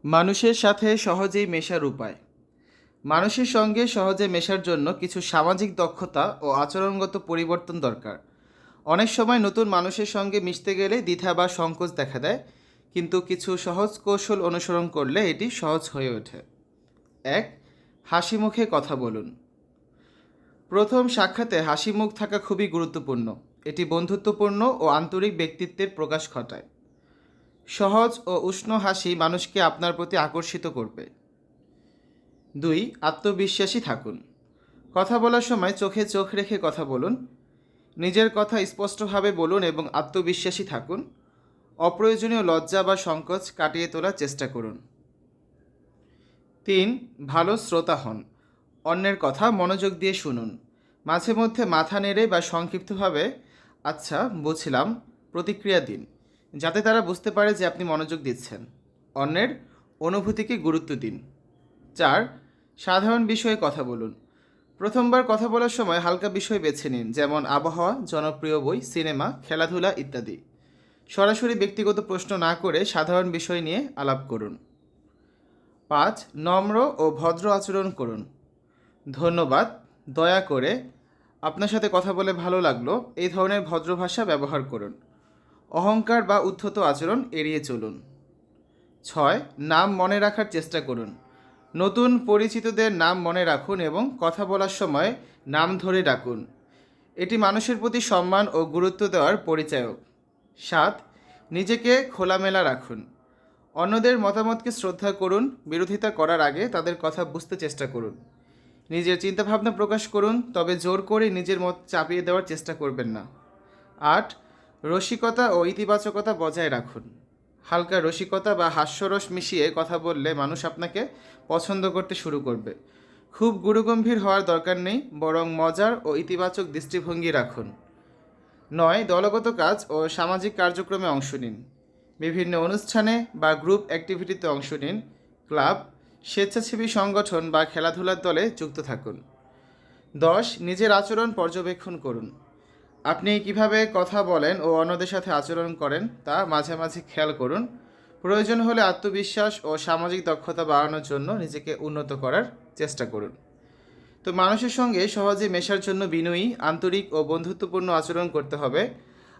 মানুষের সাথে সহজেই মেশার উপায়। মানুষের সঙ্গে সহজে মেশার জন্য কিছু সামাজিক দক্ষতা ও আচরণগত পরিবর্তন দরকার। অনেক সময় নতুন মানুষের সঙ্গে মিশতে গেলে দ্বিধা বা সংকোচ দেখা দেয়, কিন্তু কিছু সহজ কৌশল অনুসরণ করলে এটি সহজ হয়ে ওঠে। ১. হাসি মুখে কথা বলুন। প্রথম সাক্ষাতে হাসি মুখ থাকা খুবই গুরুত্বপূর্ণ। এটি বন্ধুত্বপূর্ণ ও আন্তরিক ব্যক্তিত্বের প্রকাশ ঘটায়। সহজ ও উষ্ণ হাসি মানুষকে আপনার প্রতি আকর্ষিত করবে। ২. আত্মবিশ্বাসী থাকুন। কথা বলার সময় চোখে চোখ রেখে কথা বলুন। নিজের কথা স্পষ্টভাবে বলুন এবং আত্মবিশ্বাসী থাকুন। অপ্রয়োজনীয় লজ্জা বা সংকোচ কাটিয়ে তোলার চেষ্টা করুন। ৩. ভালো শ্রোতা হন। অন্যের কথা মনোযোগ দিয়ে শুনুন। মাঝে মধ্যে মাথা নেড়ে বা সংক্ষিপ্তভাবে আচ্ছা বুঝলাম প্রতিক্রিয়া দিন, যাতে তারা বুঝতে পারে যে আপনি মনোযোগ দিচ্ছেন। অন্যের অনুভূতিকে গুরুত্ব দিন। ৪. সাধারণ বিষয়ে কথা বলুন। প্রথমবার কথা বলার সময় হালকা বিষয় বেছে নিন, যেমন আবহাওয়া, জনপ্রিয় বই, সিনেমা, খেলাধুলা ইত্যাদি। সরাসরি ব্যক্তিগত প্রশ্ন না করে সাধারণ বিষয় নিয়ে আলাপ করুন। ৫. নম্র ও ভদ্র আচরণ করুন। ধন্যবাদ, দয়া করে, আপনার সাথে কথা বলে ভালো লাগলো, এই ধরনের ভদ্র ভাষা ব্যবহার করুন। অহংকার বা উদ্ধত আচরণ এড়িয়ে চলুন। ৬. নাম মনে রাখার চেষ্টা করুন। নতুন পরিচিতদের নাম মনে রাখুন এবং কথা বলার সময় নাম ধরে ডাকুন। এটি মানুষের প্রতি সম্মান ও গুরুত্ব দেওয়ার পরিচায়ক। ৭. নিজেকে খোলামেলা রাখুন। অন্যদের মতামতকে শ্রদ্ধা করুন। বিরোধিতা করার আগে তাদের কথা বুঝতে চেষ্টা করুন। নিজের চিন্তাভাবনা প্রকাশ করুন, তবে জোর করে নিজের মত চাপিয়ে দেওয়ার চেষ্টা করবেন না। ৮. রসিকতা ও ইতিবাচকতা বজায় রাখুন। হালকা রসিকতা বা হাস্যরস মিশিয়ে কথা বললে মানুষ আপনাকে পছন্দ করতে শুরু করবে। খুব গুরুগম্ভীর হওয়ার দরকার নেই, বরং মজার ও ইতিবাচক দৃষ্টিভঙ্গি রাখুন। ৯. দলগত কাজ ও সামাজিক কার্যক্রমে অংশ নিন। বিভিন্ন অনুষ্ঠানে বা গ্রুপ অ্যাক্টিভিটিতে অংশ নিন। ক্লাব, স্বেচ্ছাসেবী সংগঠন বা খেলাধুলার দলে যুক্ত থাকুন। ১০. নিজের আচরণ পর্যবেক্ষণ করুন। আপনি কিভাবে কথা বলেন ও অন্যদের সাথে আচরণ করেন তা মাঝে মাঝে খেয়াল করুন। প্রয়োজন হলে আত্মবিশ্বাস ও সামাজিক দক্ষতা বাড়ানোর জন্য নিজেকে উন্নত করার চেষ্টা করুন। তো মানুষের সঙ্গে সহজে মেশার জন্য বিনয়ী, আন্তরিক ও বন্ধুত্বপূর্ণ আচরণ করতে হবে।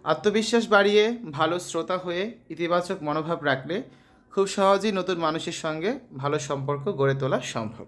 আত্মবিশ্বাস বাড়িয়ে ভালো শ্রোতা হয়ে ইতিবাচক মনোভাব রাখলে খুব সহজেই নতুন মানুষের সঙ্গে ভালো সম্পর্ক গড়ে তোলা সম্ভব।